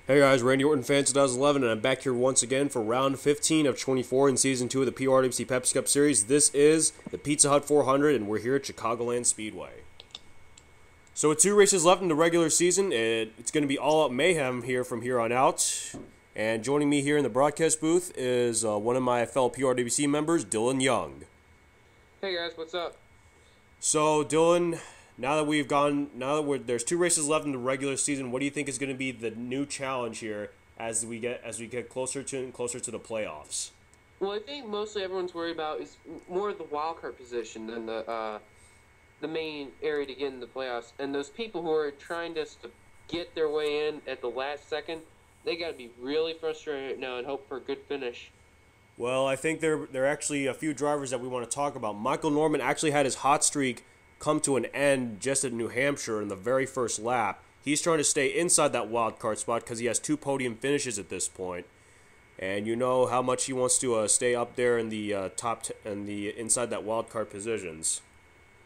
Hey guys, Randy Orton Fan 2011, and I'm back here once again for round 15 of 24 in Season 2 of the PORWC Pepsi Cup Series. This is the Pizza Hut 400, and we're here at Chicagoland Speedway. So with 2 races left in the regular season, it's going to be all-out mayhem here from here on out. And joining me here in the broadcast booth is one of my fellow PORWC members, Dillon Young. Hey guys, what's up? So Dillon, there's 2 races left in the regular season. What do you think is going to be the new challenge here as we get closer to the playoffs? Well, I think mostly everyone's worried about is more of the wild card position than the main area to get in the playoffs. And those people who are trying to get their way in at the last second, they got to be really frustrated right now and hope for a good finish. Well, I think there are actually a few drivers that we want to talk about. Michael Norman actually had his hot streak come to an end just at New Hampshire in the very first lap. He's trying to stay inside that wild card spot because he has 2 podium finishes at this point, and you know how much he wants to stay up there in the inside that wild card positions.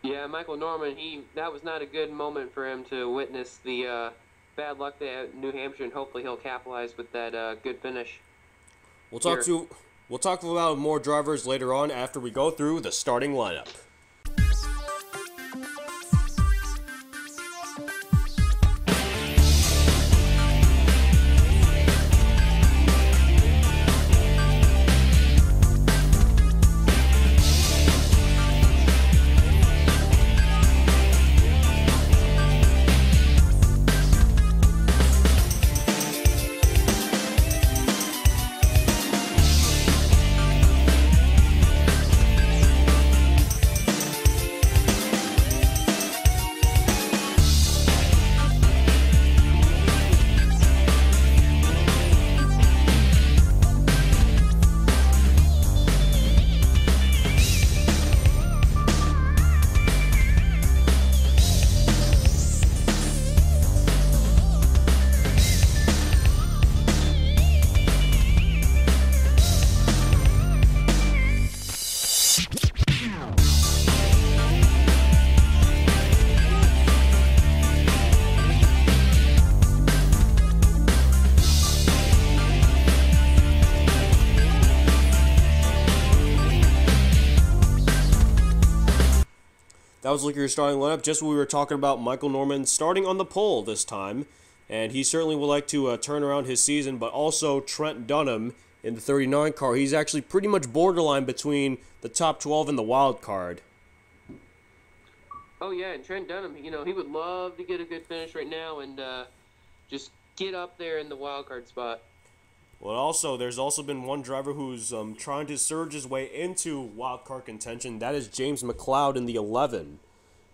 Yeah, Michael Norman, that was not a good moment for him to witness the bad luck there at New Hampshire, and hopefully he'll capitalize with that good finish. We'll talk about more drivers later on after we go through the starting lineup. That was looking at your starting lineup. Just what we were talking about, Michael Norman starting on the pole this time. And he certainly would like to turn around his season, but also Trent Dunham in the 39 car. He's actually pretty much borderline between the top 12 and the wild card. Oh, yeah, and Trent Dunham, he would love to get a good finish right now and just get up there in the wild card spot. Well, there's also been one driver who's trying to surge his way into wild card contention. That is James McLeod in the 11.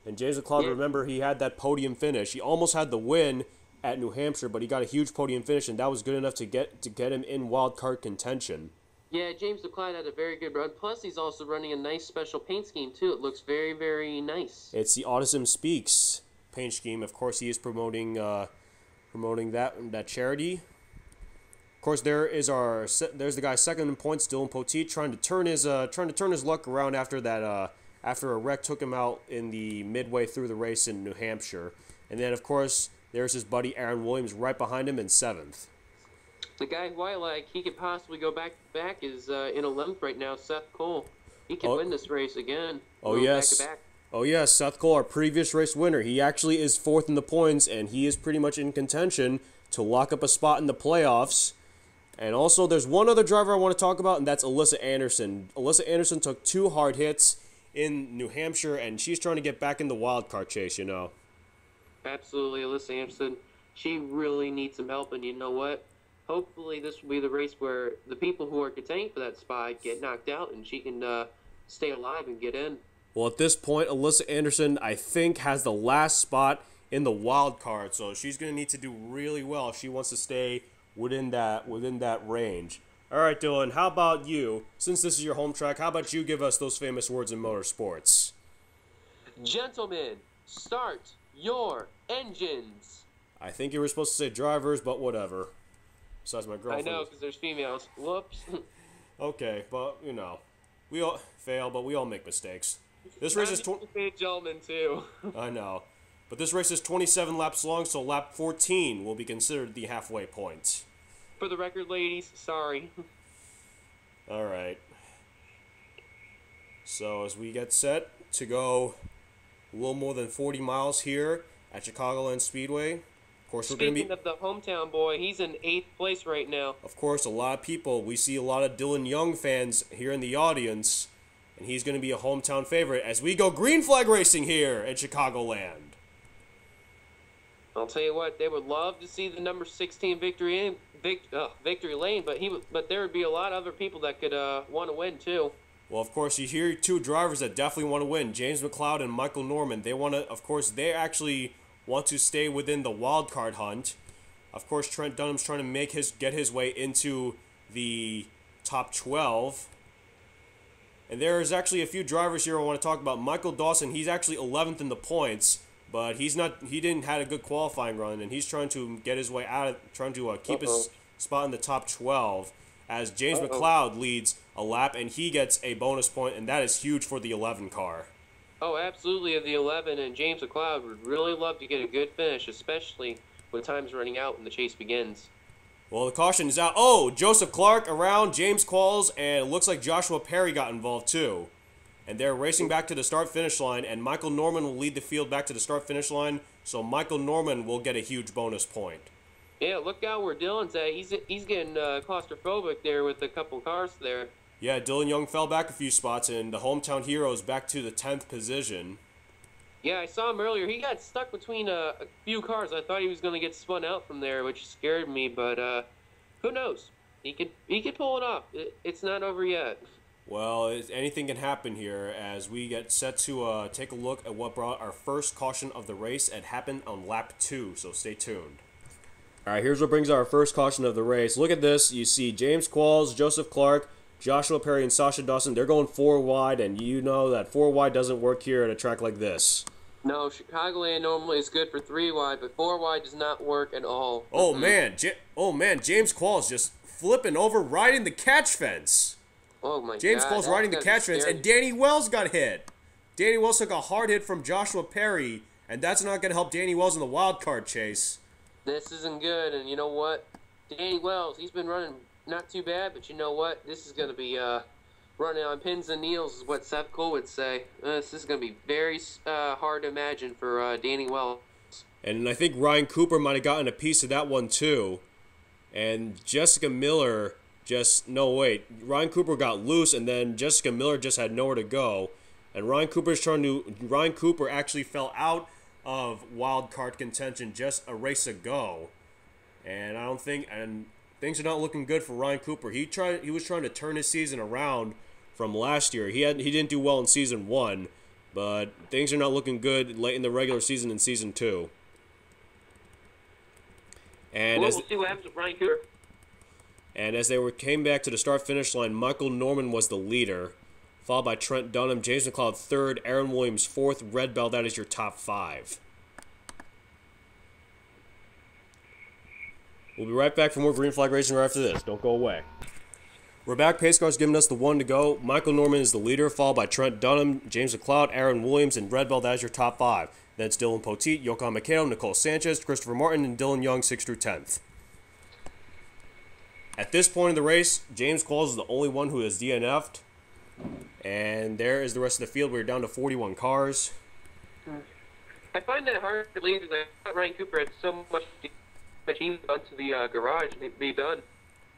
And James McLeod, remember, he had that podium finish. He almost had the win at New Hampshire, but he got a huge podium finish, and that was good enough to get him in wild card contention. Yeah, James McLeod had a very good run. Plus, he's also running a nice special paint scheme, too. It looks very, very nice. It's the Autism Speaks paint scheme. Of course, he is promoting that charity. Of course, there's the guy second in points, Dylan Poteet, trying to turn his luck around after a wreck took him out in the midway through the race in New Hampshire. And then, of course, there's his buddy Aaron Williams right behind him in 7th. The guy who he could possibly go back to back is in 11th right now, Seth Cole. He can win this race again. Oh, yes. Back-to-back. Oh, yes, Seth Cole, our previous race winner. He actually is 4th in the points, and he is pretty much in contention to lock up a spot in the playoffs. And also, there's one other driver I want to talk about, and that's Alyssa Anderson. Alyssa Anderson took 2 hard hits in New Hampshire, and she's trying to get back in the wild card chase, Absolutely, Alyssa Anderson. She really needs some help, and you know what? Hopefully this will be the race where the people who are contending for that spot get knocked out, and she can stay alive and get in. Well, at this point, Alyssa Anderson, I think, has the last spot in the wild card, so she's going to need to do really well if she wants to stay within that range. All right, Dylan, how about you? Since this is your home track, how about you give us those famous words in motorsports? Gentlemen, start your engines. I think you were supposed to say drivers, but whatever. Besides my girlfriend. I know, because there's females. Whoops. Okay, but, we all fail, but we all make mistakes. This race is gentlemen, too. I know. But this race is 27 laps long, so lap 14 will be considered the halfway point. For the record, ladies, sorry. All right. So as we get set to go a little more than 40 miles here at Chicagoland Speedway, of course we're going to be... Speaking of the hometown boy, he's in 8th place right now. Of course, a lot of people, we see a lot of Dillon Young fans here in the audience, and he's going to be a hometown favorite as we go green flag racing here at Chicagoland. I'll tell you what, they would love to see the number 16 victory lane, but there would be a lot of other people that could want to win too. Well, of course, you hear two drivers that definitely want to win, James McLeod and Michael Norman. They want to, of course, they actually want to stay within the wild card hunt. Of course, Trent Dunham's trying to get his way into the top 12. And there's actually a few drivers here I want to talk about. Michael Dawson, he's actually 11th in the points, but he didn't have a good qualifying run, and he's trying to get his way out of, trying to keep his spot in the top 12. As James McLeod leads a lap, and he gets a bonus point, and that is huge for the 11 car. Oh, absolutely, of the 11, and James McLeod would really love to get a good finish, especially when time's running out and the chase begins. Well, the caution is out. Oh, Joseph Clark around, James Qualls, and it looks like Joshua Perry got involved too. And they're racing back to the start-finish line, and Michael Norman will lead the field back to the start-finish line, so Michael Norman will get a huge bonus point. Yeah, look out where Dillon's at. He's getting claustrophobic there with a couple cars there. Yeah, Dillon Young fell back a few spots, and the hometown hero is back to the 10th position. Yeah, I saw him earlier. He got stuck between a few cars. I thought he was going to get spun out from there, which scared me, but who knows? He could pull it off. It's not over yet. Well, anything can happen here as we get set to take a look at what brought our first caution of the race. It happened on lap 2, so stay tuned. All right, here's what brings our first caution of the race. Look at this. You see James Qualls, Joseph Clark, Joshua Perry, and Sasha Dawson. They're going 4 wide, and you know that 4 wide doesn't work here at a track like this. No, Chicagoland normally is good for 3 wide, but 4 wide does not work at all. Oh, man. James Qualls just flipping over, riding the catch fence. Oh, my James God. Qualls riding the catch fence, and Danny Wells got hit. Danny Wells took a hard hit from Joshua Perry, and that's not going to help Danny Wells in the wild card chase. This isn't good, and you know what? Danny Wells, he's been running not too bad, but you know what? This is going to be running on pins and needles is what Seth Cole would say. This is going to be very hard to imagine for Danny Wells. And I think Ryan Cooper might have gotten a piece of that one too. And Jessica Miller Ryan Cooper got loose, and then Jessica Miller just had nowhere to go. And Ryan Cooper actually fell out of wild card contention just a race ago. And things are not looking good for Ryan Cooper. He was trying to turn his season around from last year. He didn't do well in season 1, but things are not looking good late in the regular season in season 2. And we'll see what happens with Ryan Cooper. And as they came back to the start-finish line, Michael Norman was the leader, followed by Trent Dunham, James McLeod 3rd, Aaron Williams 4th, Red Bell. That is your top 5. We'll be right back for more green flag racing right after this. Don't go away. We're back. Pace car's giving us the 1 to go. Michael Norman is the leader, followed by Trent Dunham, James McLeod, Aaron Williams, and Red Bell. That is your top 5. Then it's Dylan Poteet, Yokohama Makeo, Nicole Sanchez, Christopher Martin, and Dillon Young 6th through 10th. At this point in the race, James Qualls is the only one who has DNF'd. And there is the rest of the field. We're down to 41 cars. I find that hard to believe because I thought Ryan Cooper had so much he done to the garage and be done.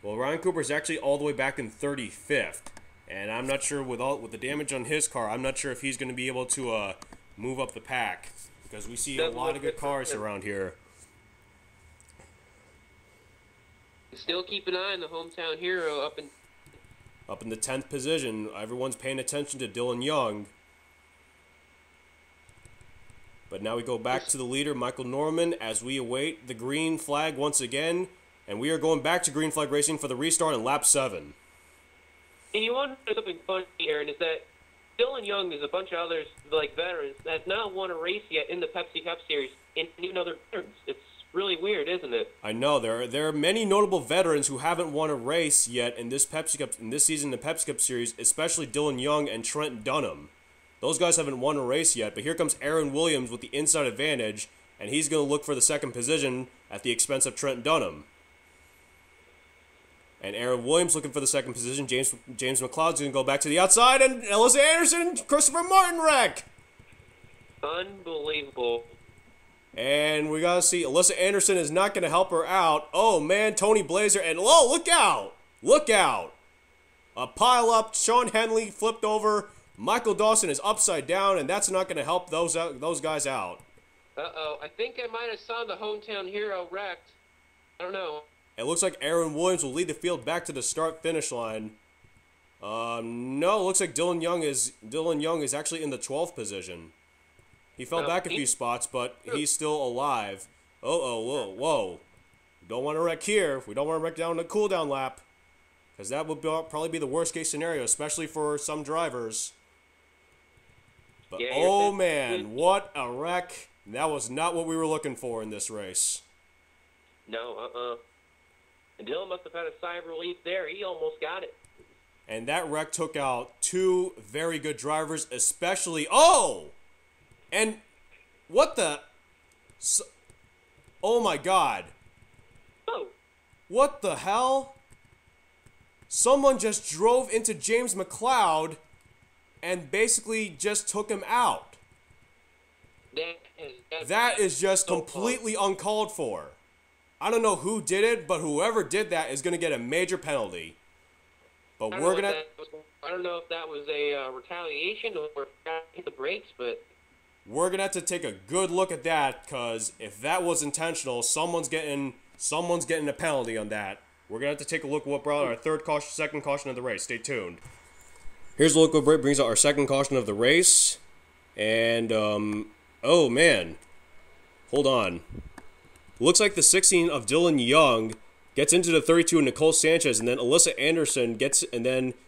Well, Ryan Cooper is actually all the way back in 35th. And I'm not sure with the damage on his car, I'm not sure if he's going to be able to move up the pack. Because we see a lot of good cars around here. Still keep an eye on the hometown hero up in the 10th position. Everyone's paying attention to Dillon Young. But now we go back to the leader, Michael Norman, as we await the green flag once again. And we are going back to green flag racing for the restart in lap 7. And you want to know something funny, Aaron, is that Dillon Young is a bunch of others, like veterans, that have not won a race yet in the Pepsi Cup Series, and even though they're veterans. It's really weird, isn't it? I know. There are many notable veterans who haven't won a race yet in this season in the Pepsi Cup Series, especially Dillon Young and Trent Dunham. Those guys haven't won a race yet, but here comes Aaron Williams with the inside advantage, and he's going to look for the second position at the expense of Trent Dunham. And Aaron Williams looking for the second position. James McLeod's going to go back to the outside, and Alyssa Anderson and Christopher Martin wreck. Unbelievable. And we got to see, Alyssa Anderson is not going to help her out. Oh, man, Tony Blazer, and oh, look out. Look out. A pile up, Sean Henley flipped over. Michael Dawson is upside down, and that's not going to help those guys out. Uh-oh, I think I might have saw the hometown hero wrecked. I don't know. It looks like Aaron Williams will lead the field back to the start-finish line. No, it looks like Dillon Young is actually in the 12th position. He fell back a few spots, but he's still alive. Whoa. Don't want to wreck here. We don't want to wreck down the cooldown lap, because that would probably be the worst-case scenario, especially for some drivers. But, yeah, oh, man, what a wreck. That was not what we were looking for in this race. No, And Dillon must have had a sigh of relief there. He almost got it. And that wreck took out two very good drivers, especially... Oh! And what the... Oh, my God. Oh. What the hell? Someone just drove into James McLeod and basically just took him out. That is just completely uncalled for. I don't know who did it, but whoever did that is going to get a major penalty. But I don't know if that was a retaliation or if that hit the brakes, but we're going to have to take a good look at that, because if that was intentional, someone's getting a penalty on that. We're going to have to take a look at what brought our second caution of the race. Stay tuned. Here's a look what brings out our second caution of the race. And, oh, man. Hold on. Looks like the 16 of Dillon Young gets into the 32 of Nicole Sanchez, and then Alyssa Anderson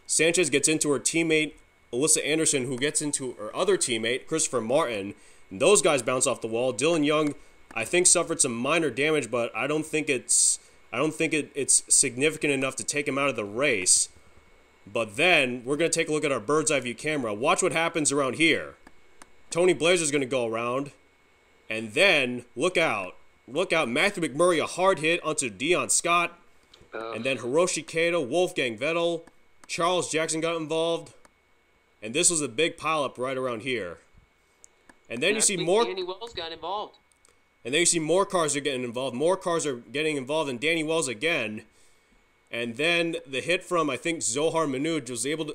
Sanchez gets into her teammate, Alyssa Anderson, who gets into her other teammate, Christopher Martin. And those guys bounce off the wall. Dillon Young, I think, suffered some minor damage, but I don't think it's significant enough to take him out of the race. But then we're going to take a look at our bird's eye view camera. Watch what happens around here. Tony Blazer's going to go around, and then look out. Look out, Matthew McMurray, a hard hit onto Dion Scott. And then Hiroshi Kato, Wolfgang Vettel, Charles Jackson got involved. And this was a big pileup right around here. And then you see more... Danny Wells got involved. And then you see more cars are getting involved. More cars are getting involved, and Danny Wells again. And then the hit from, I think, Zohar Manouj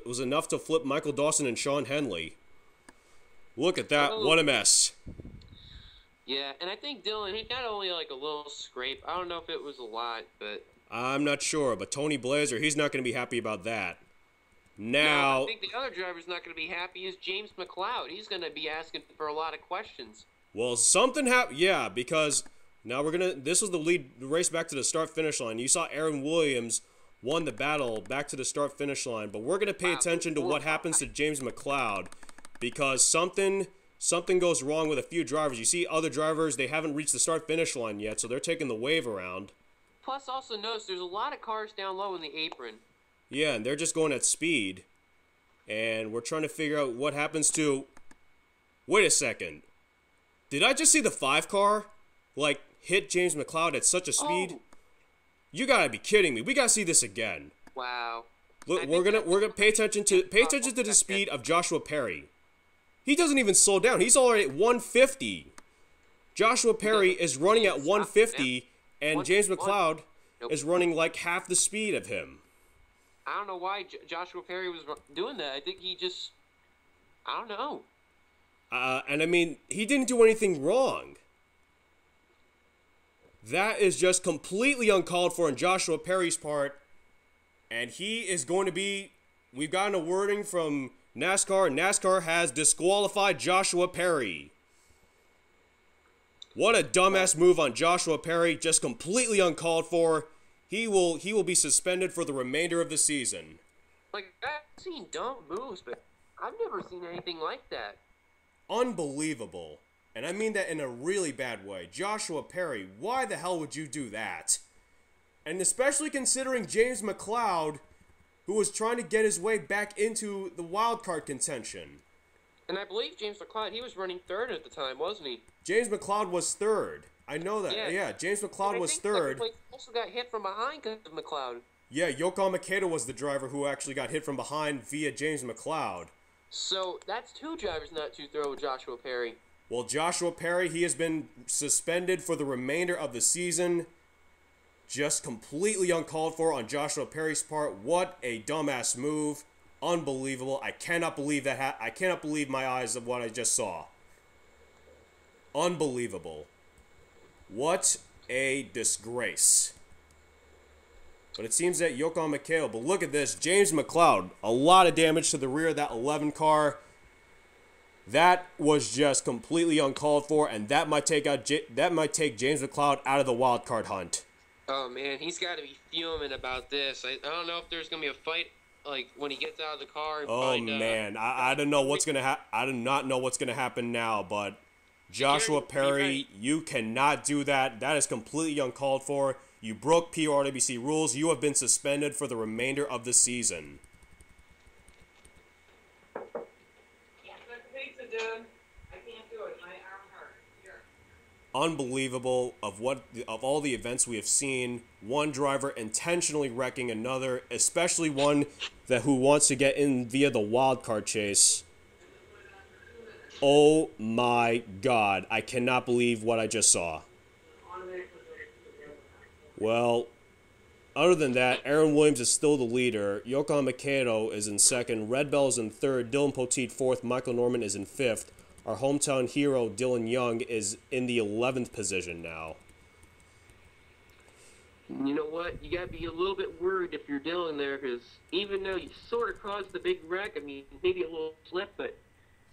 was enough to flip Michael Dawson and Sean Henley. Look at that. What a mess. Yeah, and I think Dillon, he got only like a little scrape. I don't know if it was a lot, but... I'm not sure, but Tony Blazer, he's not going to be happy about that. Now... No, I think the other driver's not going to be happy is James McLeod. He's going to be asking for a lot of questions. Well, something happened, yeah, because now this was the race back to the start-finish line. You saw Aaron Williams won the battle back to the start-finish line, but we're going to pay attention to what happens to James McLeod, because something goes wrong with a few drivers. You see other drivers, they haven't reached the start-finish line yet, so they're taking the wave around. Plus, also notice there's a lot of cars down low in the apron. Yeah, and they're just going at speed. And we're trying to figure out what happens to... Wait a second. Did I just see the 5 car, like, hit James McLeod at such a speed? Oh. You gotta be kidding me. We gotta see this again. Wow. Look, we're gonna pay attention to the speed of Joshua Perry. He doesn't even slow down. He's already at 150. Joshua Perry is running at 150, and James McLeod is running like half the speed of him. I don't know why Joshua Perry was doing that. I think he just... I don't know. And I mean, he didn't do anything wrong. That is just completely uncalled for on Joshua Perry's part. And he is going to be... We've gotten a wording from NASCAR, and NASCAR has disqualified Joshua Perry. What a dumbass move on Joshua Perry, just completely uncalled for. He will be suspended for the remainder of the season. Like, I've seen dumb moves, but I've never seen anything like that. Unbelievable. And I mean that in a really bad way. Joshua Perry, why the hell would you do that? And especially considering James McLeod, who was trying to get his way back into the wildcard contention. And I believe James McLeod, he was running third at the time, wasn't he? James McLeod was third. I know that. Yeah, James McLeod was third. Second place also got hit from behind because of McLeod. Yeah, Yoko Makedo was the driver who actually got hit from behind via James McLeod. So that's two drivers not to throw Joshua Perry. Well, Joshua Perry, he has been suspended for the remainder of the season. Just completely uncalled for on Joshua Perry's part. What a dumbass move. Unbelievable. I cannot believe that. I cannot believe my eyes of what I just saw. Unbelievable. What a disgrace. But it seems that Yoko Makedo. But look at this. James McLeod. A lot of damage to the rear of that 11 car. That was just completely uncalled for, and that might take James McLeod out of the wild card hunt. Oh man, he's got to be fuming about this. I don't know if there's gonna be a fight like when he gets out of the car. And man, I don't know what's gonna I do not know what's gonna happen now. But Joshua Perry, you cannot do that. That is completely uncalled for. You broke PORWC rules. You have been suspended for the remainder of the season. Unbelievable of all the events we have seen. One driver intentionally wrecking another, especially one who wants to get in via the wild card chase. Oh my God, I cannot believe what I just saw. Well, other than that, Aaron Williams is still the leader. Yoko Makedo is in second. Red Bell is in third. Dylan Poteet fourth. Michael Norman is in fifth. Our hometown hero, Dillon Young, is in the 11th position now. You know what? You got to be a little bit worried if you're Dillon there, because even though you sort of caused the big wreck, I mean, maybe a little slip, but,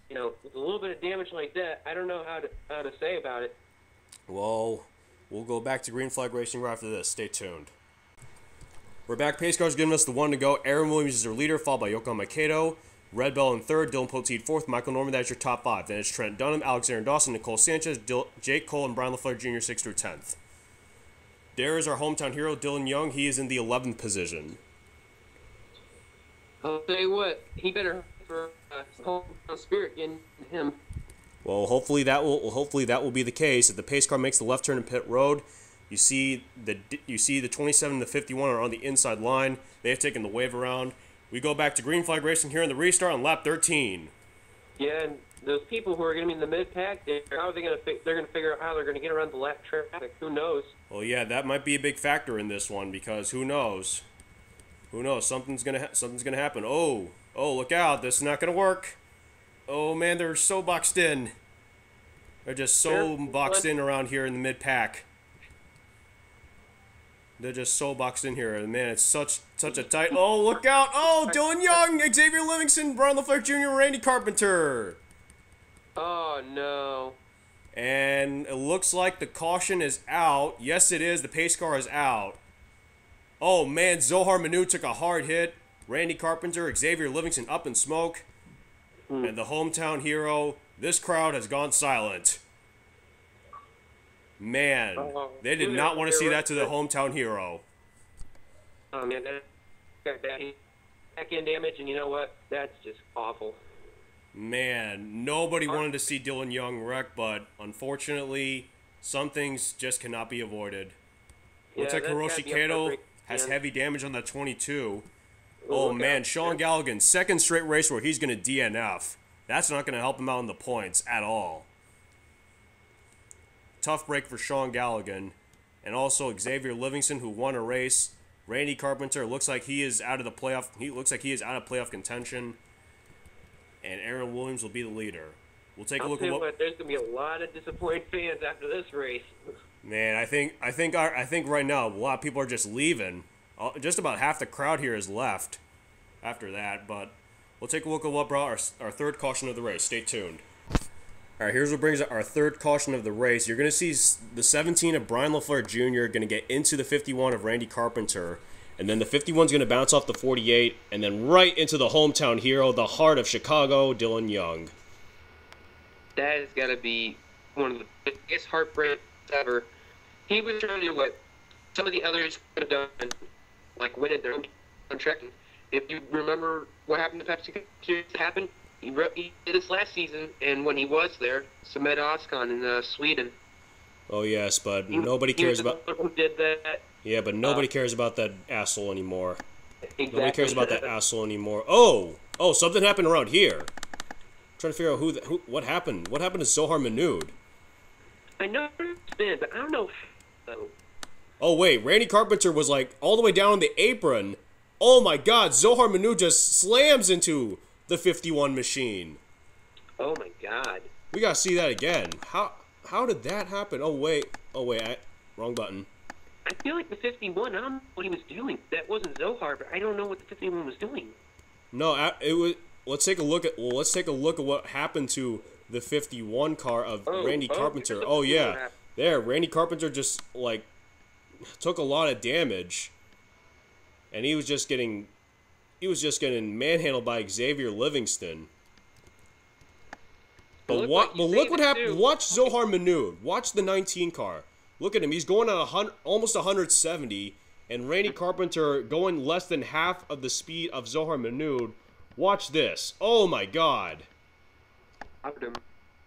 you know, with a little bit of damage like that, I don't know how to say about it. Well, we'll go back to green flag racing right after this. Stay tuned. We're back. Pace car's giving us the one to go. Aaron Williams is our leader, followed by Yoko Makedo. Red Bell in third, Dylan Poteet fourth, Michael Norman, that's your top five. Then it's Trent Dunham, Alexander Dawson, Nicole Sanchez, Jake Cole, and Brian LaFleur Jr. 6th through 10th. There is our hometown hero, Dillon Young. He is in the 11th position. I'll tell you what, he better for hometown spirit getting him. Well, hopefully that will be the case. If the pace car makes the left turn in pit road, you see the 27 and the 51 are on the inside line. They have taken the wave around. We go back to green flag racing here in the restart on lap 13. Yeah, and those people who are going to be in the mid-pack, how are they going to they're going to figure out how they're going to get around the lap traffic. Who knows? Well, yeah, that might be a big factor in this one because who knows? Who knows? Something's gonna happen. Oh, look out! This is not gonna work. Oh man, they're so boxed in. They're just so boxed in around here in the mid-pack. They're just so boxed in here, and man, it's such a tight. Oh, look out! Oh, Dillon Young, Xavier Livingston, Brian LaFleur Jr., Randy Carpenter. Oh no! And it looks like the caution is out. Yes, it is. The pace car is out. Oh man, Zohar Manu took a hard hit. Randy Carpenter, Xavier Livingston up in smoke, and the hometown hero. This crowd has gone silent. Man, they did not want to see that to the hometown hero. Oh, man, that got back-end damage, and you know what? That's just awful. Man, nobody wanted to see Dillon Young wreck, but unfortunately, some things just cannot be avoided. Looks like Hiroshi Kato has heavy damage on that 22. Oh, man, Sean Galligan, second straight race where he's going to DNF. That's not going to help him out in the points at all. Tough break for Sean Galligan. And also Xavier Livingston, who won a race. Randy Carpenter looks like he is out of the playoff. He looks like he is out of playoff contention. And Aaron Williams will be the leader. We'll take a look at what. There's gonna be a lot of disappointed fans after this race. Man, I think right now a lot of people are just leaving. Just about half the crowd here is left after that. But we'll take a look at what brought our third caution of the race. Stay tuned. All right, here's what brings up our third caution of the race. You're going to see the 17 of Brian LaFleur Jr. going to get into the 51 of Randy Carpenter. And then the 51 is going to bounce off the 48. And then right into the hometown hero, the heart of Chicago, Dillon Young. That has got to be one of the biggest heartbreaks ever. He was trying to do what some of the others could have done, like winning their own track. If you remember what happened to Pepsi happened, He did this last season, and when he was there, Samed Özkan in Sweden. Oh yes, but nobody cares about. Who did that? Yeah, but nobody cares about that asshole anymore. Exactly. Nobody cares about that asshole anymore. Oh, something happened around here. I'm trying to figure out what happened. What happened to Zohar Manood? I know it's been, but I don't know. Oh wait, Randy Carpenter was like all the way down on the apron. Oh my God, Zohar Manood just slams into the 51 machine. Oh my God. We gotta see that again. How did that happen? Oh wait, wrong button. I feel like the 51. I don't know what he was doing. That wasn't Zohar, but I don't know what the 51 was doing. No, it was. Let's take a look at what happened to the 51 car of Randy Carpenter. Oh yeah, there, Randy Carpenter just like took a lot of damage, and he was just getting manhandled by Xavier Livingston. But look what happened. Watch Zohar Manood. Watch the 19 car. Look at him. He's going at almost 170, and Randy Carpenter going less than half of the speed of Zohar Manood. Watch this. Oh my God.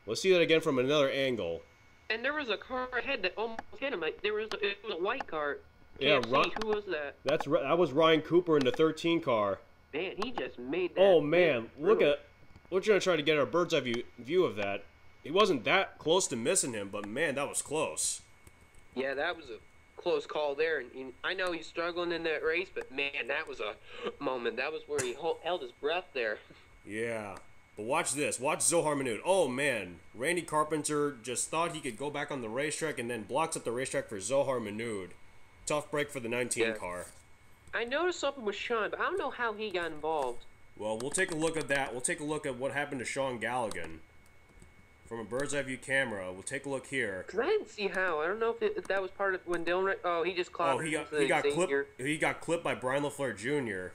Let's see that again from another angle. And there was a car ahead that almost hit him. Like, it was a white car. Yeah, who was that? That was Ryan Cooper in the 13 car. Man, he just made that. Oh man, look at. We're gonna try to get our bird's eye view of that. He wasn't that close to missing him, but man, that was close. Yeah, that was a close call there. And I know he's struggling in that race, but man, that was a moment. That was where he held his breath there. Yeah. But watch this. Watch Zohar Manood. Oh, man. Randy Carpenter just thought he could go back on the racetrack and then blocks up the racetrack for Zohar Manood. Tough break for the 19 car. I noticed something with Sean, but I don't know how he got involved. Well, we'll take a look at that. We'll take a look at what happened to Sean Galligan. From a bird's eye view camera, we'll take a look here. Cause I didn't see how. I don't know if that was part of when Dillon. Oh, he just caught. Oh, he got clipped by Brian LaFleur Jr.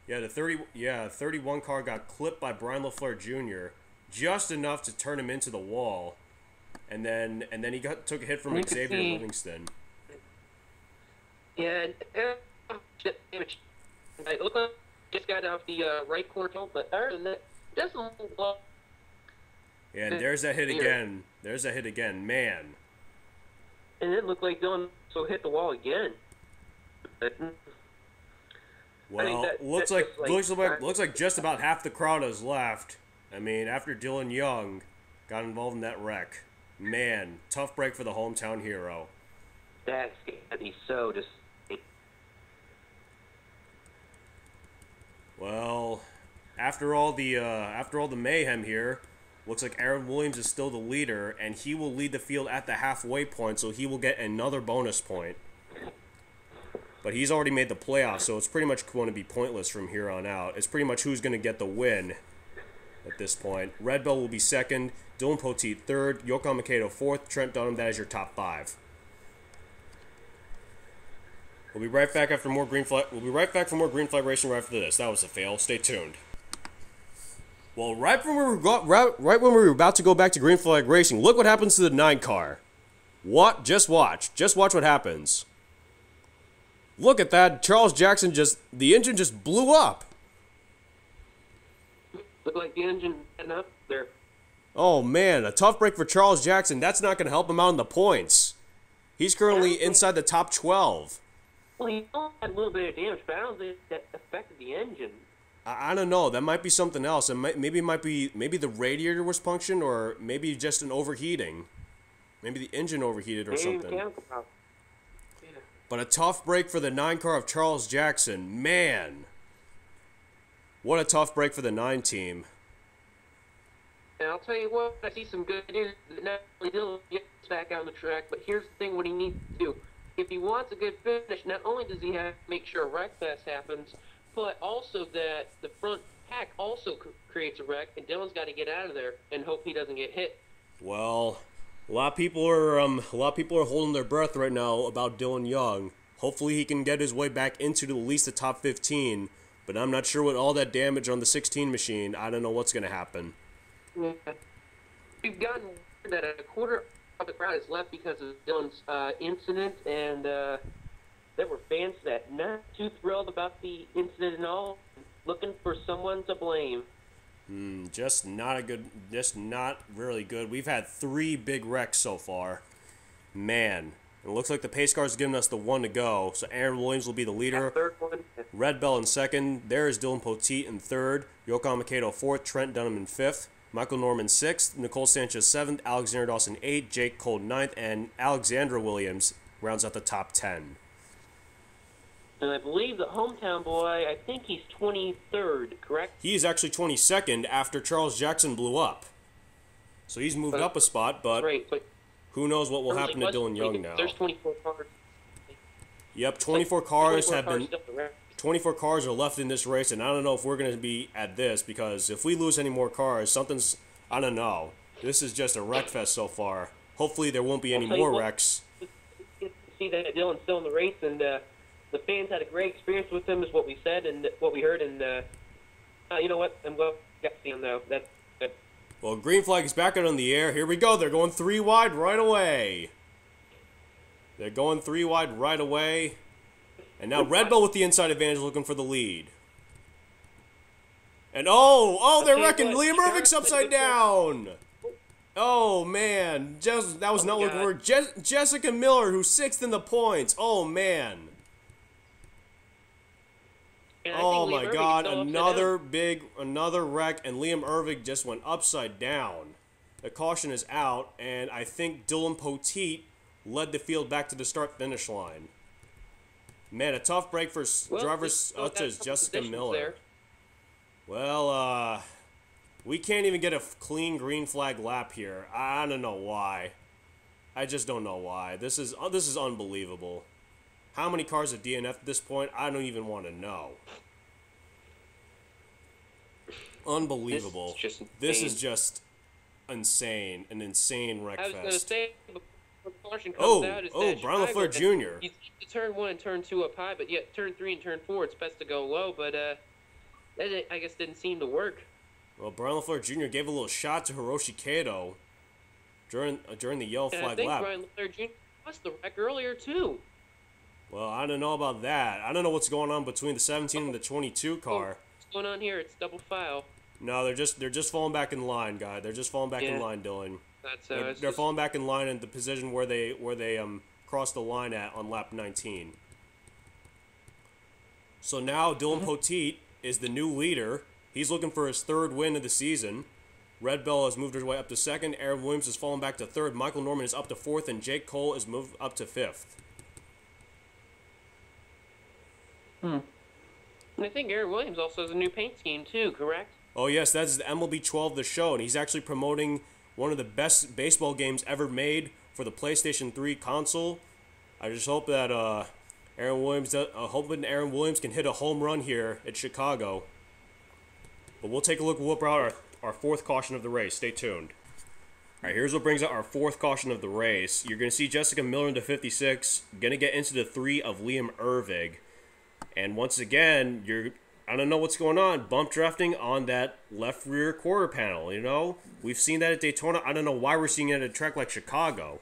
Yeah, the 31 car got clipped by Brian LaFleur Jr. just enough to turn him into the wall, and then he took a hit from Xavier Livingston. Yeah, it looked like just got off the right corner, but other than that, doesn't look. Yeah, and there's that hit again. There's that hit again, man. And it looked like Dillon hit the wall again. Well, looks like just about half the crowd has left. I mean, after Dillon Young got involved in that wreck. Man, tough break for the hometown hero. That's gotta be so just. Well, after all the mayhem here, looks like Aaron Williams is still the leader, and he will lead the field at the halfway point, so he will get another bonus point. But he's already made the playoffs, so it's pretty much going to be pointless from here on out. It's pretty much who's going to get the win at this point. Red Bell will be second, Dylan Poteet third, Yokan Makedo fourth, Trent Dunham. That is your top five. We'll be right back after more green flag. We'll be right back for more green flag racing right after this. That was a fail. Stay tuned. Well, right when we were about to go back to green flag racing, look what happens to the 9 car. What? Just watch. Just watch what happens. Look at that. Charles Jackson the engine just blew up. Looked like the engine went up there. Oh, man. A tough break for Charles Jackson. That's not going to help him out in the points. He's currently inside the top 12. Well, he only had a little bit of damage, but I don't think that affected the engine. I don't know. That might be something else. Maybe the radiator was punctured, or maybe just an overheating. Maybe the engine overheated or something. Yeah. But a tough break for the 9 car of Charles Jackson. Man, what a tough break for the 9 team. And I'll tell you what, I see some good news. Not only Dillon gets back out on the track, but here's the thing: what he needs to do. If he wants a good finish, not only does he have to make sure a wreckfest happens, but also that the front pack also creates a wreck, and Dillon's got to get out of there and hope he doesn't get hit. Well, a lot of people are holding their breath right now about Dillon Young. Hopefully, he can get his way back into at least the top 15. But I'm not sure with all that damage on the 16 machine. I don't know what's going to happen. Yeah. We've gotten that a quarter of the crowd is left because of Dillon's incident, and there were fans that not too thrilled about the incident and all, looking for someone to blame. Just not really good. We've had 3 big wrecks so far. Man, it looks like the pace car's giving us the one to go. So Aaron Williams will be the leader. Third one. Red Bell in second. There is Dylan Poteet in third. Yoko Mikado fourth. Trent Dunham in fifth. Michael Norman sixth. Nicole Sanchez seventh. Alexander Dawson eighth. Jake Cole ninth. And Alexandra Williams rounds out the top 10. And I believe the hometown boy, I think he's 23rd, correct? He is actually 22nd after Charles Jackson blew up. So he's moved up a spot, but who knows what will happen to Dillon Young now. There's 24 cars. Yep, 24 cars have been... 24 cars are left in this race, and I don't know if we're going to be at this, because if we lose any more cars, something's... I don't know. This is just a wreck fest so far. Hopefully there won't be any more wrecks. Get to see that Dillon's still in the race, and the fans had a great experience with him, is what we said and what we heard, and you know what? I'm glad we got to see him, though. That's good. Well, green flag is back out on the air. Here we go. They're going 3 wide right away. They're going 3 wide right away. And now Red Bull with the inside advantage looking for the lead. And they're wrecking. Liam Irvik's upside down. Oh, man. That was not looking for Jessica Miller, who's 6th in the points. Oh, man. Oh, my God. Another wreck, and Liam Irvig just went upside down. The caution is out, and I think Dylan Poteet led the field back to the start-finish line. Man, a tough break for drivers such as Jessica Miller. There. Well, we can't even get a clean green flag lap here. I don't know why. I just don't know why. This is unbelievable. How many cars have DNF at this point? I don't even want to know. Unbelievable. This is just insane. An insane wreck fest. I was going to say, before caution comes out, is that Brian LaFleur Jr. He's turn 1 and turn 2 up high, but yet turn 3 and turn 4, it's best to go low, but that, I guess, didn't seem to work. Well, Brian LaFleur Jr. gave a little shot to Hiroshi Kato during the yellow flag lap. I think Brian LaFleur Jr. lost the wreck earlier, too. Well, I don't know about that. I don't know what's going on between the 17 and the 22 car. What's going on here? It's double file. No, they're just falling back in line, guy. They're just falling back in line, Dylan. They're falling back in line in the position where they crossed the line on lap 19. So now Dylan Poteet is the new leader. He's looking for his 3rd win of the season. Red Bell has moved his way up to 2nd. Aaron Williams has fallen back to 3rd. Michael Norman is up to 4th, and Jake Cole is moved up to 5th. And I think Aaron Williams also has a new paint scheme too, correct? Oh yes, that's the MLB 12 The Show, and he's actually promoting one of the best baseball games ever made for the PlayStation 3 console. I just hope that Aaron Williams can hit a home run here at Chicago. But we'll take a look. We'll whip out our 4th caution of the race. Stay tuned. All right, here's what brings out our 4th caution of the race. You're going to see Jessica Miller into 56, going to get into the 3 of Liam Irvig. And once again, I don't know what's going on. Bump drafting on that left rear quarter panel, you know? We've seen that at Daytona. I don't know why we're seeing it at a track like Chicago.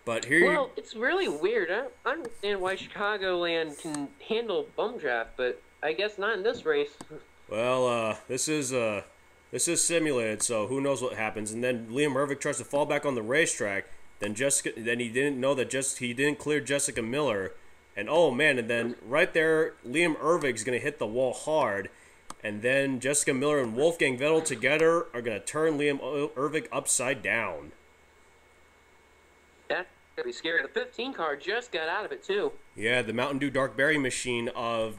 But here it's really weird. I don't understand why Chicagoland can handle bump draft, but I guess not in this race. Well, this is simulated, so who knows what happens. And then Liam Irvig tries to fall back on the racetrack. Then he didn't know that he didn't clear Jessica Miller. And oh man, and then right there, Liam Irvig's going to hit the wall hard. And then Jessica Miller and Wolfgang Vettel together are going to turn Liam Irvig upside down. That's going to be scary. The 15 car just got out of it too. Yeah, the Mountain Dew Dark Berry machine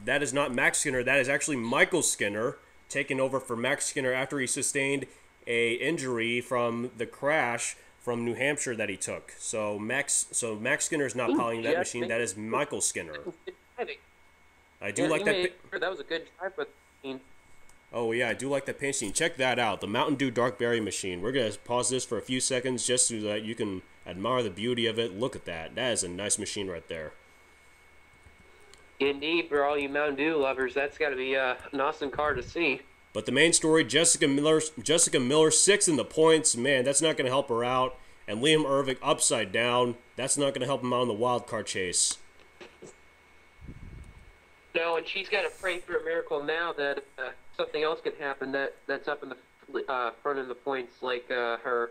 that is not Max Skinner, that is actually Michael Skinner, taking over for Max Skinner after he sustained a injury from the crash from New Hampshire that he took. So Max Skinner is not piloting that machine. That is Michael Skinner. I do like that. That was a good drive with the machine. Oh yeah, I do like that paint scheme. Check that out, the Mountain Dew Dark Berry machine. We're gonna pause this for a few seconds just so that you can admire the beauty of it. Look at that. That is a nice machine right there. Indeed, for all you Mountain Dew lovers, that's got to be an awesome car to see. But the main story, Jessica Miller 6th in the points. Man, that's not going to help her out. And Liam Irvig upside down. That's not going to help him out in the wild card chase. No, and she's got to pray for a miracle now that something else could happen that's up in the front of the points, like her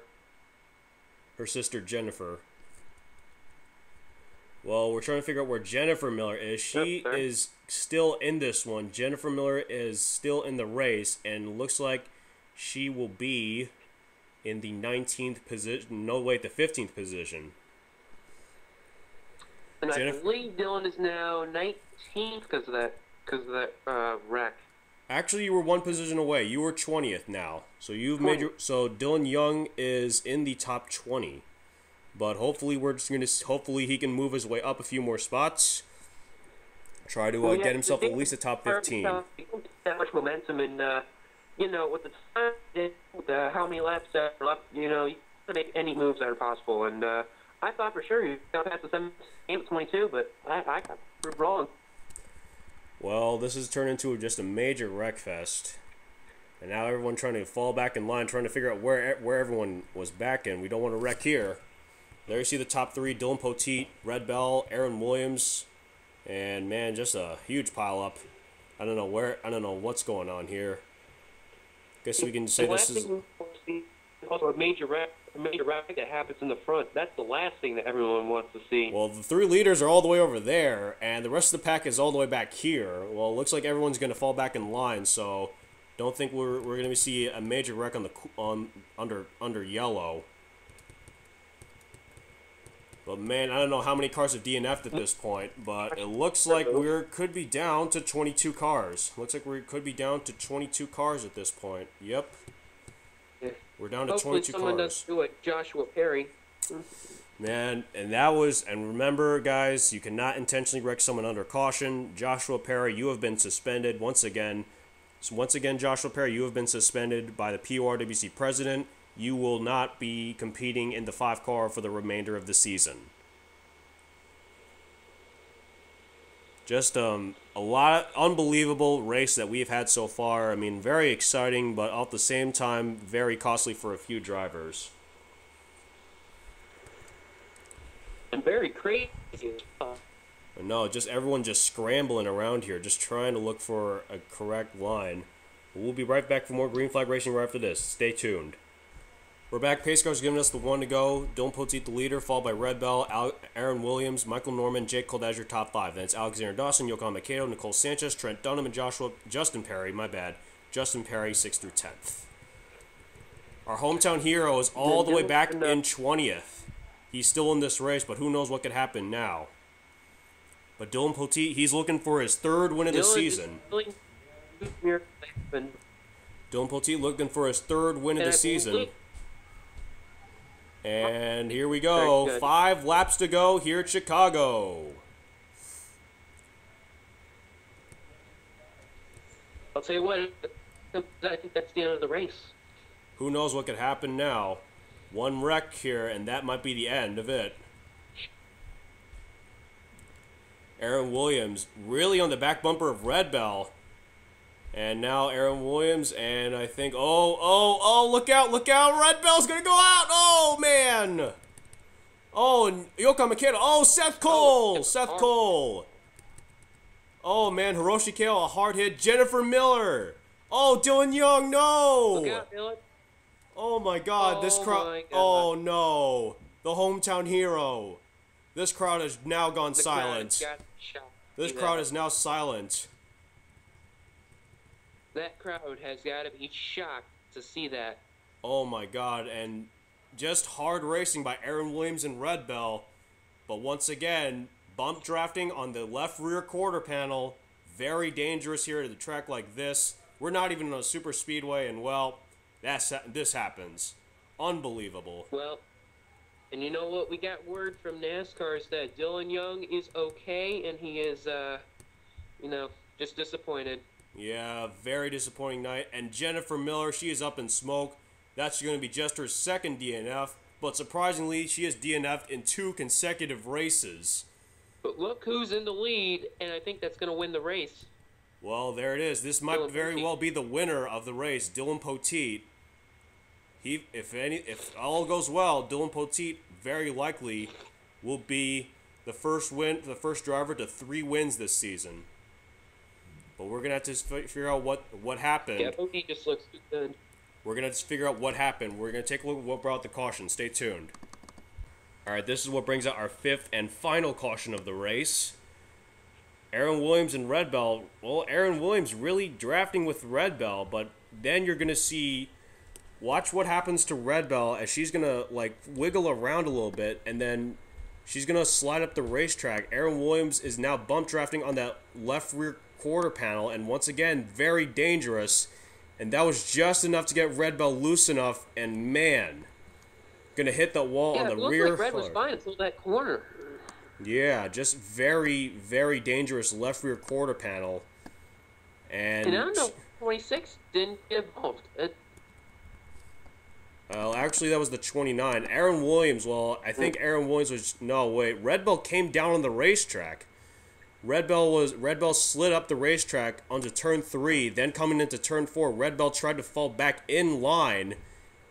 sister Jennifer. Well, we're trying to figure out where Jennifer Miller is. She is still in this one. Jennifer Miller is still in the race, and looks like she will be in the 19th position. No, wait, the 15th position. And I believe Dillon is now 19th because of that wreck. Actually, you were one position away. You were 20th now. So you've made your. So Dillon Young is in the top 20. But hopefully hopefully he can move his way up a few more spots. Try to get himself at least a top 15. That much momentum, and with the time, with how many laps are left, you can make any moves that are possible. And I thought for sure he got past the 7 game at 22, but I got proved wrong. Well, this has turned into just a major wreckfest. And now everyone trying to fall back in line, trying to figure out where everyone was back in. We don't want to wreck here. There you see the top 3, Dylan Poteet, Red Bell, Aaron Williams, and man, just a huge pile up. I don't know what's going on here. Guess we can say this is also a major wreck that happens in the front. That's the last thing that everyone wants to see. Well, the 3 leaders are all the way over there, and the rest of the pack is all the way back here. Well, it looks like everyone's going to fall back in line, so don't think we're going to see a major wreck under yellow. But man, I don't know how many cars have DNF'd at this point, but it looks like we could be down to 22 cars. Looks like we could be down to 22 cars at this point. Yep. We're down to Hopefully 22 someone cars. does do it, Joshua Perry. Man, and remember, guys, you cannot intentionally wreck someone under caution. Joshua Perry, you have been suspended once again. So once again, Joshua Perry, you have been suspended by the PORWC president. You will not be competing in the 5-car for the remainder of the season. Just a lot of unbelievable race that we've had so far. I mean, very exciting, but at the same time, very costly for a few drivers. And very crazy. No, just everyone just scrambling around here, just trying to look for a correct line. We'll be right back for more Green Flag Racing right after this. Stay tuned. We're back. Pace car's giving us the 1 to go. Dylan Poteet, the leader, followed by Red Bell, Aaron Williams, Michael Norman, Jake Coldazure, top 5. Then it's Alexander Dawson, Yokohama Kato, Nicole Sanchez, Trent Dunham, and Justin Perry, 6th through 10th. Our hometown hero is all the way back in 20th. He's still in this race, but who knows what could happen now. But Dylan Poteet, he's looking for his 3rd win of the season. Dylan Poteet looking for his 3rd win of the season. And here we go. 5 laps to go here at Chicago. I'll tell you what, I think that's the end of the race. Who knows what could happen now. 1 wreck here, and that might be the end of it. Aaron Williams really on the back bumper of Red Bell. And now Aaron Williams, and I think, look out, Red Bell's going to go out. Oh, man. Oh, and Yokohama Kato. Oh, Seth Cole. Oh, man, Hiroshi Kale, a hard hit. Jennifer Miller. Oh, Dillon Young, no. Look out, Dillon. Oh, my God, this crowd. Oh, no. The hometown hero. This crowd has now gone silent. This crowd is now silent. That crowd has got to be shocked to see that. Oh my God, and just hard racing by Aaron Williams and Red Bell. But once again, bump drafting on the left rear quarter panel. Very dangerous here at a track like this. We're not even on a super speedway, and well, this happens. Unbelievable. Well, and you know what? We got word from NASCAR is that Dillon Young is okay, and he is, just disappointed. Yeah, very disappointing night. And Jennifer Miller, she is up in smoke. That's going to be just her 2nd DNF. But surprisingly, she has DNF'd in 2 consecutive races. But look who's in the lead, and I think that's going to win the race. Well, there it is. This might very well be the winner of the race, Dylan Poteet. If all goes well, Dylan Poteet very likely will be the first driver to 3 wins this season. but we're gonna have to figure out what happened. Yeah, Poteet just looks too good. We're gonna have to figure out what happened. We're gonna take a look at what brought the caution. Stay tuned. All right, this is what brings out our 5th and final caution of the race. Aaron Williams and Red Bell. Well, Aaron Williams really drafting with Red Bell, but then you're gonna see. Watch what happens to Red Bell as she's gonna like wiggle around a little bit, and then she's gonna slide up the racetrack. Aaron Williams is now bump drafting on that left rear quarter panel, and once again, very dangerous. And that was just enough to get Red Bell loose enough, and man, gonna hit the wall on the rear. Yeah, it looked like Red was fine until that corner. Yeah, just very, very dangerous left rear quarter panel. And I don't know, 26 didn't get involved. Actually, that was the 29. Aaron Williams, well, I think Aaron Williams was... No, wait. Red Bell came down on the racetrack. Red Bell slid up the racetrack onto turn 3. Then coming into turn 4, Red Bell tried to fall back in line.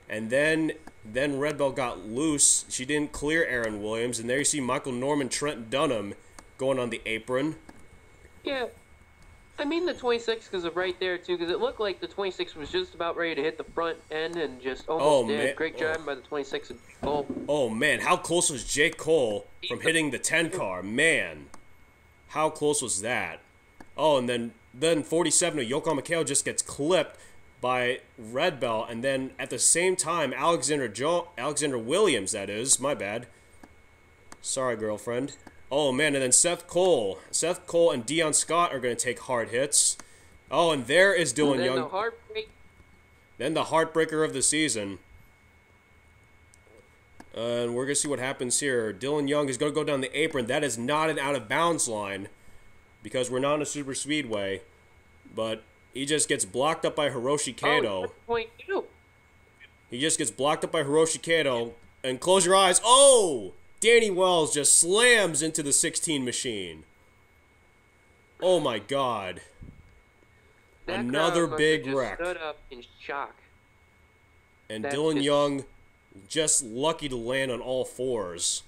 And then Red Bell got loose. She didn't clear Aaron Williams. And there you see Michael Norman, Trent Dunham going on the apron. Yeah. I mean the 26 because of right there, too, because it looked like the 26 was just about ready to hit the front end and just almost did. Man. Great driving by the 26 and Cole. Oh, man. How close was Jake Cole from hitting the 10 car? Man. How close was that? Oh, and then 47 of Yoko Mikhail just gets clipped by Red Bell. And then at the same time, Alexander Williams, that is. My bad. Sorry, girlfriend. Oh, man, and then Seth Cole and Dion Scott are going to take hard hits. Oh, and there is Dillon Young. Then the heartbreaker of the season. And we're going to see what happens here. Dillon Young is going to go down the apron. That is not an out-of-bounds line because we're not in a super speedway. But he just gets blocked up by Hiroshi Kato. Oh, he just gets blocked up by Hiroshi Kato. And close your eyes. Oh! Danny Wells just slams into the 16 machine. Oh my God. That another big wreck. Stood up in shock. And Dillon Young just lucky to land on all fours.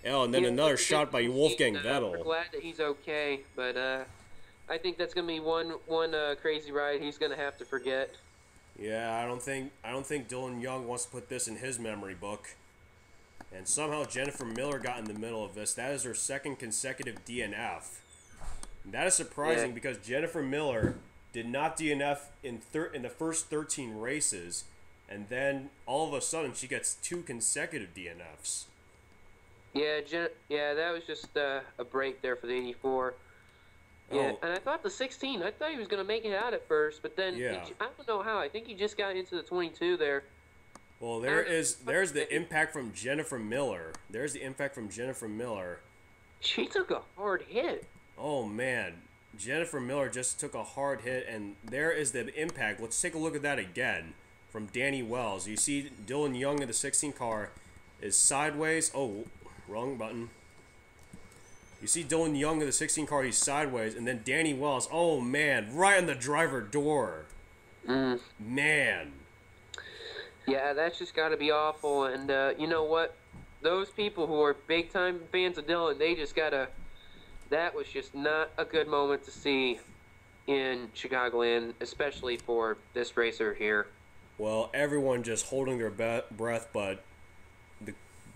Oh, and then another shot by Wolfgang Vettel. We're glad that he's okay, but I think that's gonna be one crazy ride he's gonna have to forget. Yeah, I don't think Dillon Young wants to put this in his memory book. And somehow Jennifer Miller got in the middle of this. That is her 2nd consecutive DNF. And that is surprising because Jennifer Miller did not DNF in the first 13 races. And then all of a sudden she gets 2 consecutive DNFs. Yeah, that was just a break there for the 84. Yeah, and I thought the 16, I thought he was going to make it out at first. But then, I don't know how. I think he just got into the 22 there. Well, there's the impact from Jennifer Miller. There's the impact from Jennifer Miller. She took a hard hit. Oh, man. Jennifer Miller just took a hard hit, and there is the impact. Let's take a look at that again from Danny Wells. You see Dillon Young in the 16 car is sideways. Oh, wrong button. You see Dillon Young in the 16 car, he's sideways, and then Danny Wells, oh, man, right on the driver door. Man. Yeah, that's just got to be awful. And you know what? Those people who are big-time fans of Dillon, they just got to... That was just not a good moment to see in Chicagoland, especially for this racer here. Well, everyone just holding their breath, but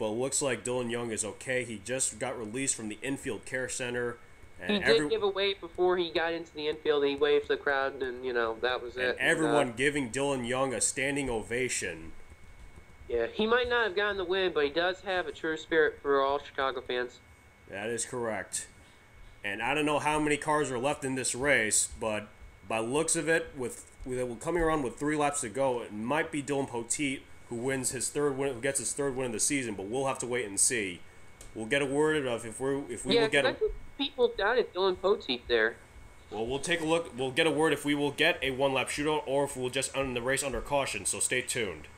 looks like Dillon Young is okay. He just got released from the infield care center. And he did give a wave before he got into the infield. He waved to the crowd, and, you know, that was it. And everyone giving Dillon Young a standing ovation. Yeah, he might not have gotten the win, but he does have a true spirit for all Chicago fans. That is correct. And I don't know how many cars are left in this race, but by looks of it, with coming around with 3 laps to go, it might be Dylan Poteet who gets his third win of the season, but we'll have to wait and see. We'll get a word of if we will get I think people doubted Dylan Poteet there. Well, we'll take a look. We'll get a word if we will get a 1-lap shootout or if we'll just end the race under caution, so stay tuned.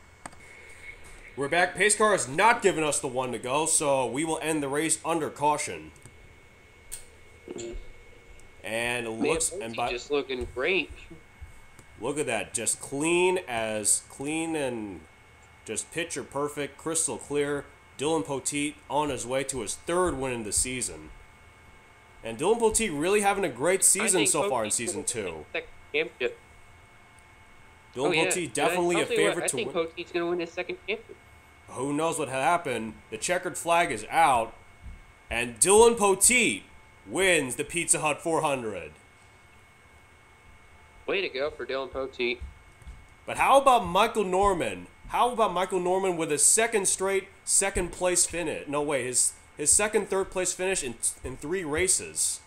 We're back. Pace car has not given us the 1 to go, so we will end the race under caution. And it looks just looking great. Look at that, just clean and just picture perfect, crystal clear. Dylan Poteet on his way to his 3rd win in the season. And Dillon Poteet really having a great I season think so far in Poteet's Season gonna win 2. his second championship. Dillon Poteet definitely a favorite to I think win. Poteet's going to win his second championship. Who knows what happened? The checkered flag is out, and Dillon Poteet wins the Pizza Hut 400. Way to go for Dillon Poteet. But how about Michael Norman? How about Michael Norman with his second straight second place finish? No, wait, his second third place finish in 3 races.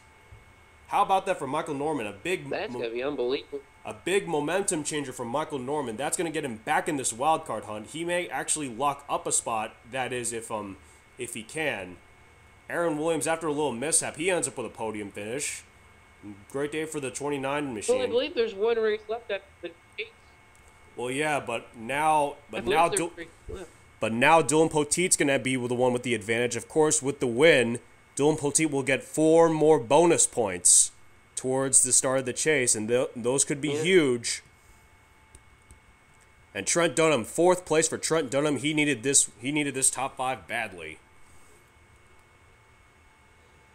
How about that for Michael Norman? That's going to be unbelievable. A big momentum changer for Michael Norman. That's going to get him back in this wild card hunt. He may actually lock up a spot. That is, if he can. Aaron Williams, after a little mishap, he ends up with a podium finish. Great day for the 29 machine. Well, I believe there's one race left after the chase. Well, yeah, but now Dillon Poteet's going to be the one with the advantage. Of course, with the win, Dillon Poteet will get 4 more bonus points towards the start of the chase, and those could be huge. And Trent Dunham, 4th place for Trent Dunham. He needed this top 5 badly.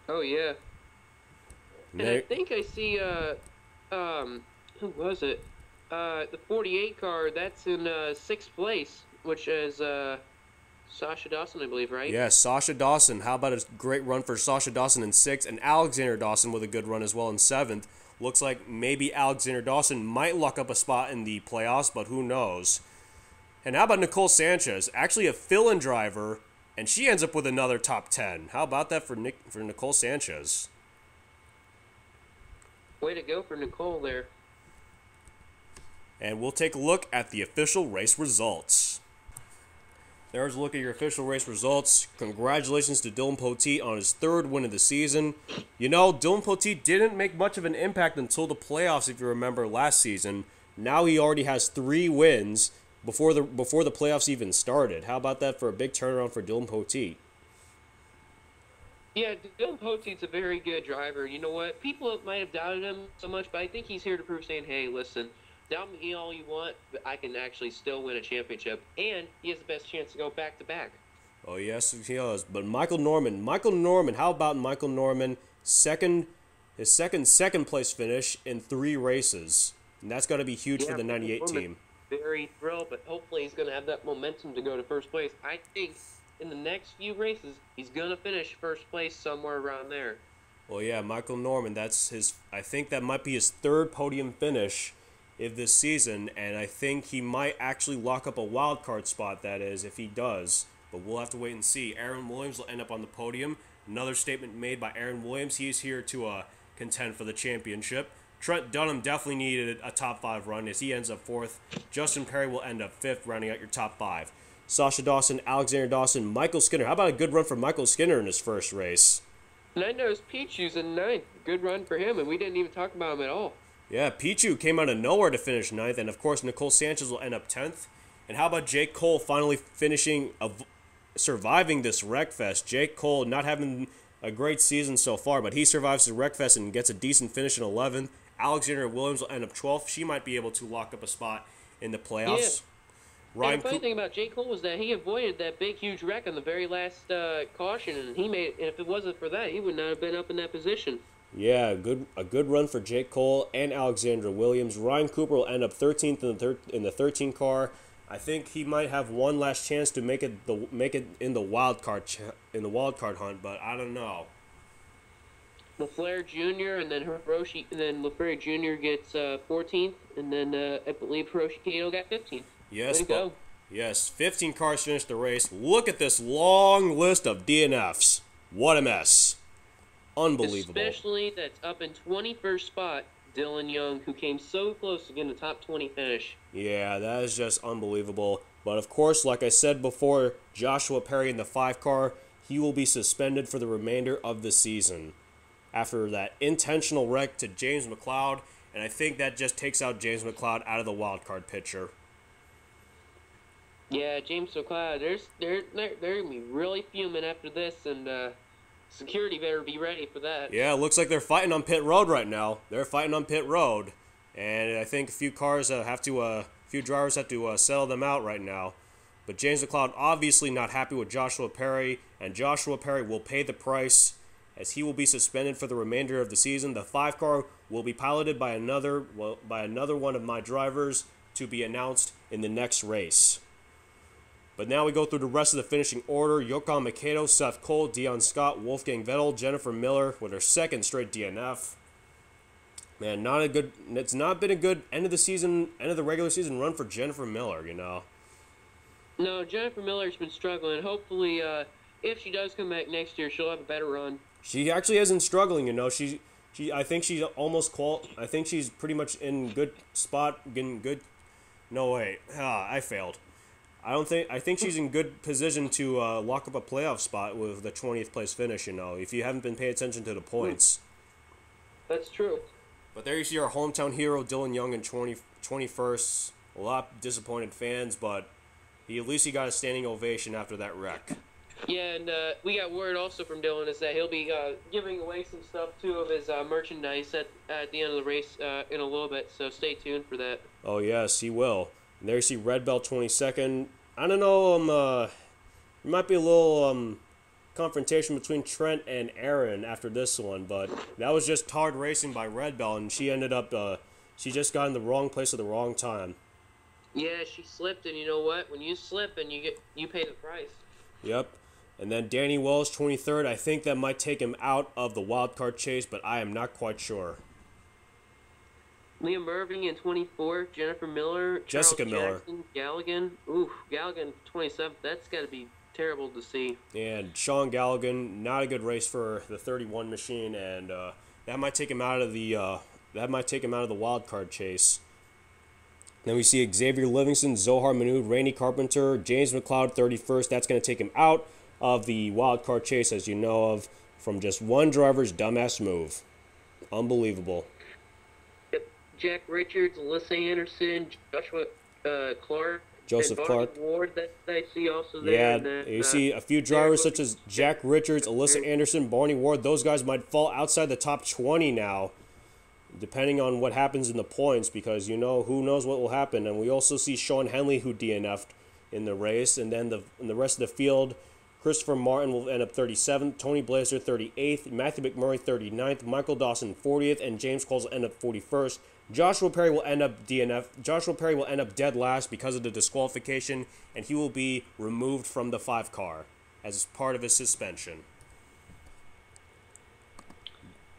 Oh yeah. And I think I see who was it? The 48 car, that's in 6th place, which is Sasha Dawson, I believe, right? Yeah, Sasha Dawson. How about a great run for Sasha Dawson in 6th, and Alexander Dawson with a good run as well in 7th. Looks like maybe Alexander Dawson might lock up a spot in the playoffs, but who knows? And how about Nicole Sanchez? Actually a fill-in driver, and she ends up with another top 10. How about that for Nicole Sanchez? Way to go for Nicole there. And we'll take a look at the official race results. There's a look at your official race results. Congratulations to Dillon Poteet on his 3rd win of the season. You know, Dillon Poteet didn't make much of an impact until the playoffs, if you remember last season. Now he already has 3 wins before the playoffs even started. How about that for a big turnaround for Dillon Poteet? Yeah, Dillon Poteet's a very good driver. You know what? People might have doubted him so much, but I think he's here to prove, saying, hey, listen, doubt me all you want, but I can actually still win a championship, and he has the best chance to go back-to-back. Oh, yes, he does. But Michael Norman, how about Michael Norman, his second place finish in 3 races? And that's got to be huge for the 98 team. Very thrilled, but hopefully he's going to have that momentum to go to first place. I think in the next few races, he's going to finish first place somewhere around there. Well, yeah, Michael Norman, I think that might be his 3rd podium finish of this season, and I think he might actually lock up a wild card spot, that is, if he does. But we'll have to wait and see. Aaron Williams will end up on the podium. Another statement made by Aaron Williams. He is here to contend for the championship. Trent Dunham definitely needed a top 5 run as he ends up 4th. Justin Perry will end up 5th, rounding out your top 5. Sasha Dawson, Alexander Dawson, Michael Skinner. How about a good run for Michael Skinner in his first race? And I noticed Pichu's in 9th. Good run for him, and we didn't even talk about him at all. Yeah, Pichu came out of nowhere to finish 9th, and of course Nicole Sanchez will end up 10th. And how about Jake Cole finally surviving this wreckfest? Jake Cole not having a great season so far, but he survives the wreckfest and gets a decent finish in 11th. Alexander Williams will end up 12th. She might be able to lock up a spot in the playoffs. Yeah. And the funny thing about Jake Cole was that he avoided that big, huge wreck on the very last caution, and if it wasn't for that, he would not have been up in that position. Yeah, a good run for Jake Cole and Alexander Williams. Ryan Cooper will end up 13th in the 13 car. I think he might have one last chance to make it in the wild card hunt, but I don't know. LaFleur Jr. and then Hiroshi, and then LaFleur Jr. gets 14th, and then I believe Hiroshi Kato got 15th. Yes, way to go. Yes, 15 cars finished the race. Look at this long list of DNFs. What a mess. Unbelievable. Especially that's up in 21st spot, Dillon Young, who came so close to getting a top 20 finish. Yeah, that is just unbelievable. But of course, like I said before, Joshua Perry in the 5 car, he will be suspended for the remainder of the season after that intentional wreck to James McLeod, and I think that just takes out James McLeod out of the wild card picture. Yeah, James McLeod, they're gonna be really fuming after this, and security better be ready for that. Yeah, it looks like they're fighting on pit road right now. They're fighting on pit road, and I think a few drivers have to settle them out right now. But James McLeod obviously not happy with Joshua Perry, and Joshua Perry will pay the price as he will be suspended for the remainder of the season. The 5 car will be piloted by another one of my drivers to be announced in the next race. But now we go through the rest of the finishing order. Jochen Makedo, Seth Cole, Dion Scott, Wolfgang Vettel, Jennifer Miller with her second straight DNF. Man, it's not been a good end of the regular season run for Jennifer Miller, you know. No, Jennifer Miller's been struggling. Hopefully, if she does come back next year, she'll have a better run. She actually isn't struggling, you know. I think she's almost I think she's pretty much in good spot, getting good. No, wait. I failed. I think she's in good position to lock up a playoff spot with the 20th place finish, you know, if you haven't been paying attention to the points. That's true. But there you see our hometown hero, Dillon Young, in 21st. A lot of disappointed fans, but at least he got a standing ovation after that wreck. Yeah, and we got word also from Dillon is that he'll be giving away some stuff, too, of his merchandise at the end of the race in a little bit, so stay tuned for that. Oh, yes, he will. And there you see Red Bell 22nd. I don't know, there might be a little confrontation between Trent and Aaron after this one, but that was just hard racing by Red Bell, and she ended up, she just got in the wrong place at the wrong time. Yeah, she slipped, and you know what? When you slip, and you pay the price. Yep. And then Danny Wells, 23rd. I think that might take him out of the wild card chase, but I am not quite sure. Liam Irving in 24th, Jennifer Miller, Jessica Charles Miller. Jackson, Galligan. Ooh, Galligan 27th. That's got to be terrible to see. And Sean Galligan, not a good race for the 31 machine, and that might take him out of the wild card chase. Then we see Xavier Livingston, Zohar Manoud, Randy Carpenter, James McLeod, 31st. That's going to take him out of the wild card chase, as you know of, from just one driver's dumbass move. Unbelievable. Yep. Jack Richards, Alyssa Anderson, Joshua Clark, Joseph and Clark. Bonnie Ward that I see also there. Yeah, and then, you see a few drivers such as Jack Richards, Alyssa Anderson, Barney Ward. Those guys might fall outside the top 20 now, depending on what happens in the points, because, you know, who knows what will happen. And we also see Sean Henley, who DNF'd in the race, and then in the rest of the field, Christopher Martin will end up 37th, Tony Blazer 38th, Matthew McMurray 39th, Michael Dawson 40th, and James Coles will end up 41st. Joshua Perry will end up DNF. Joshua Perry will end up dead last because of the disqualification, and he will be removed from the 5 car as part of his suspension.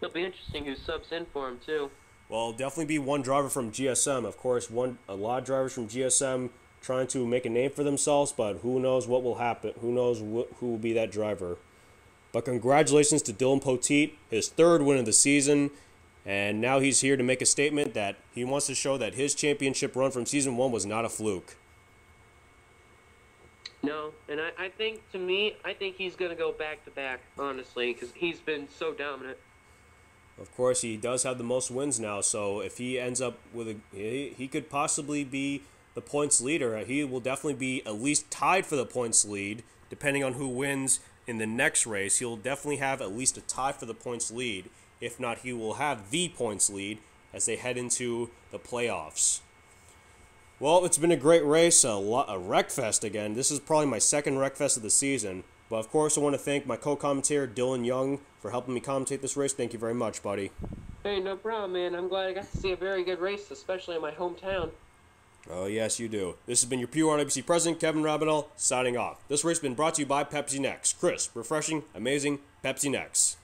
It'll be interesting who subs in for him, too. Well, definitely be one driver from GSM. Of course, a lot of drivers from GSM trying to make a name for themselves, but who knows what will happen. Who knows who will be that driver. But congratulations to Dylan Poteet, his 3rd win of the season, and now he's here to make a statement that he wants to show that his championship run from Season 1 was not a fluke. No, and I think, to me, I think he's going to go back-to-back, honestly, because he's been so dominant. Of course, he does have the most wins now, so if he ends up with he could possibly be the points leader. He will definitely be at least tied for the points lead, depending on who wins in the next race. He'll definitely have at least a tie for the points lead. If not, he will have the points lead as they head into the playoffs. Well, it's been a great race, a wreckfest again. This is probably my 2nd wreckfest of the season. But of course, I want to thank my co-commentator, Dillon Young, for helping me commentate this race. Thank you very much, buddy. Hey, no problem, man. I'm glad I got to see a very good race, especially in my hometown. Oh, yes, you do. This has been your PORWC president, Kevin Rabinell, signing off. This race has been brought to you by Pepsi Next. Crisp, refreshing, amazing Pepsi Next.